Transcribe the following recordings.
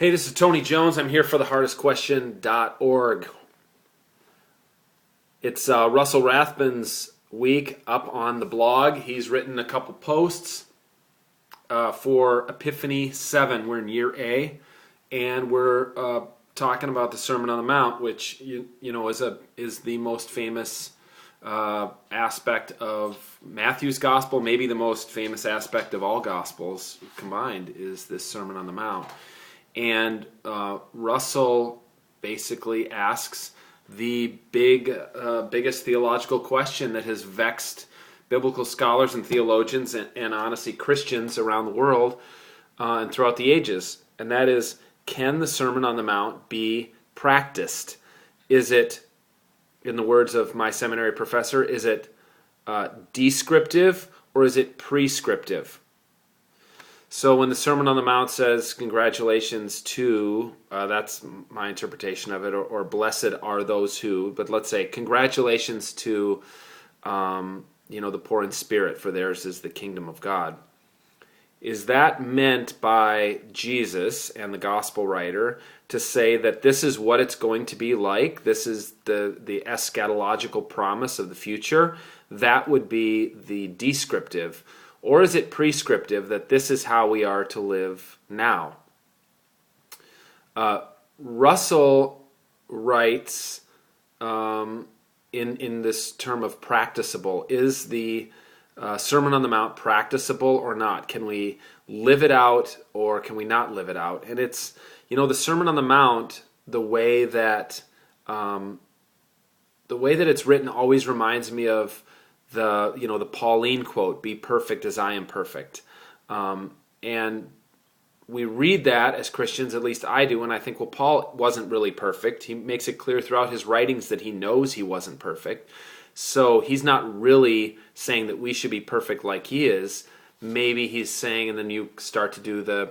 Hey, this is Tony Jones. I'm here for thehardestquestion.org. It's Russell Rathbun's week up on the blog. He's written a couple posts for Epiphany 7. We're in year A, and we're talking about the Sermon on the Mount, which is the most famous aspect of Matthew's gospel. Maybe the most famous aspect of all gospels combined is this Sermon on the Mount. And Russell basically asks the biggest theological question that has vexed biblical scholars and theologians and honestly Christians around the world and throughout the ages. And that is, can the Sermon on the Mount be practiced? Is it, in the words of my seminary professor, is it descriptive or is it prescriptive? So when the Sermon on the Mount says, congratulations to, that's my interpretation of it, or blessed are those who, but let's say, congratulations to, the poor in spirit, for theirs is the kingdom of God. Is that meant by Jesus and the gospel writer to say that this is what it's going to be like? This is the eschatological promise of the future? That would be the descriptive. Or is it prescriptive that this is how we are to live now? Russell writes in this term of practicable. Is the Sermon on the Mount practicable or not? Can we live it out or can we not live it out? And it's, the Sermon on the Mount, the way that it's written always reminds me of the Pauline quote, "Be perfect as I am perfect." And we read that as Christians, at least I do, and I think, well, Paul wasn't really perfect. He makes it clear throughout his writings that he knows he wasn't perfect. So he's not really saying that we should be perfect like he is. Maybe he's saying, and then you start to do the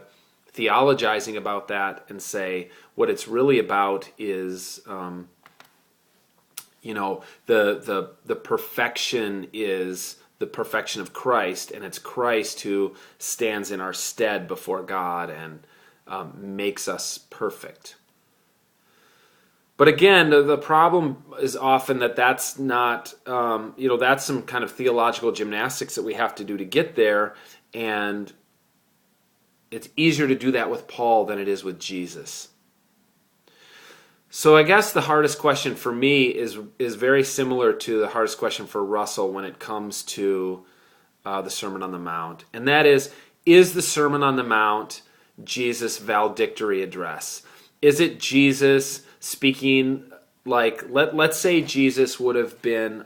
theologizing about that and say what it's really about is the perfection is the perfection of Christ, and it's Christ who stands in our stead before God and makes us perfect. But again, the problem is often that's not, that's some kind of theological gymnastics that we have to do to get there, and it's easier to do that with Paul than it is with Jesus. So I guess the hardest question for me is very similar to the hardest question for Russell when it comes to the Sermon on the Mount. And that is the Sermon on the Mount Jesus' valedictory address? Is it Jesus speaking like, let's say Jesus would have been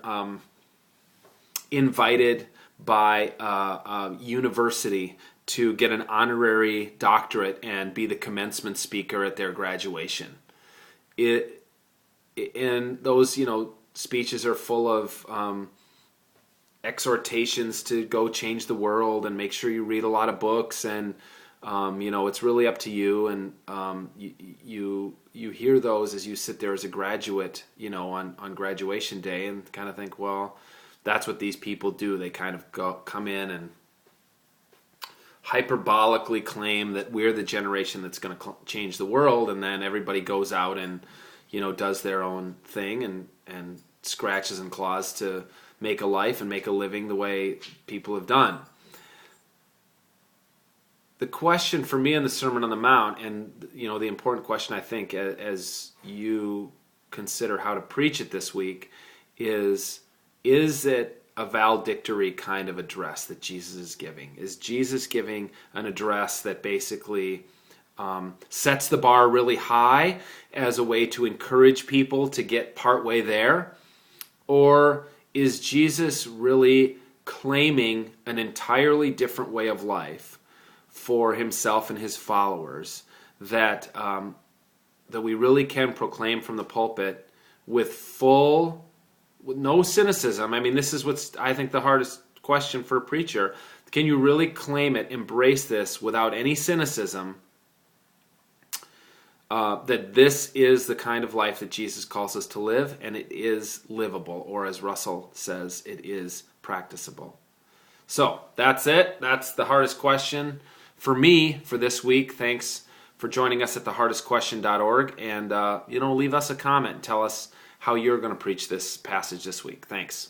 invited by a university to get an honorary doctorate and be the commencement speaker at their graduation. And those, speeches are full of exhortations to go change the world and make sure you read a lot of books, and it's really up to you. And you hear those as you sit there as a graduate, on graduation day, and kind of think, well, that's what these people do. They kind of come in and hyperbolically claim that we're the generation that's going to change the world, and then everybody goes out and does their own thing and scratches and claws to make a life and make a living the way people have done. The question for me in the Sermon on the Mount, and the important question I think as you consider how to preach it this week, is it a valedictory kind of address that Jesus is giving? Is Jesus giving an address that basically sets the bar really high as a way to encourage people to get partway there? Or is Jesus really claiming an entirely different way of life for himself and his followers that we really can proclaim from the pulpit with no cynicism? I mean, this is what's, I think, the hardest question for a preacher. Can you really claim it, embrace this without any cynicism, that this is the kind of life that Jesus calls us to live, and it is livable, or as Russell says, it is practicable? So that's it. That's the hardest question for me for this week. Thanks for for joining us at thehardestquestion.org. And, leave us a comment and tell us how you're going to preach this passage this week. Thanks.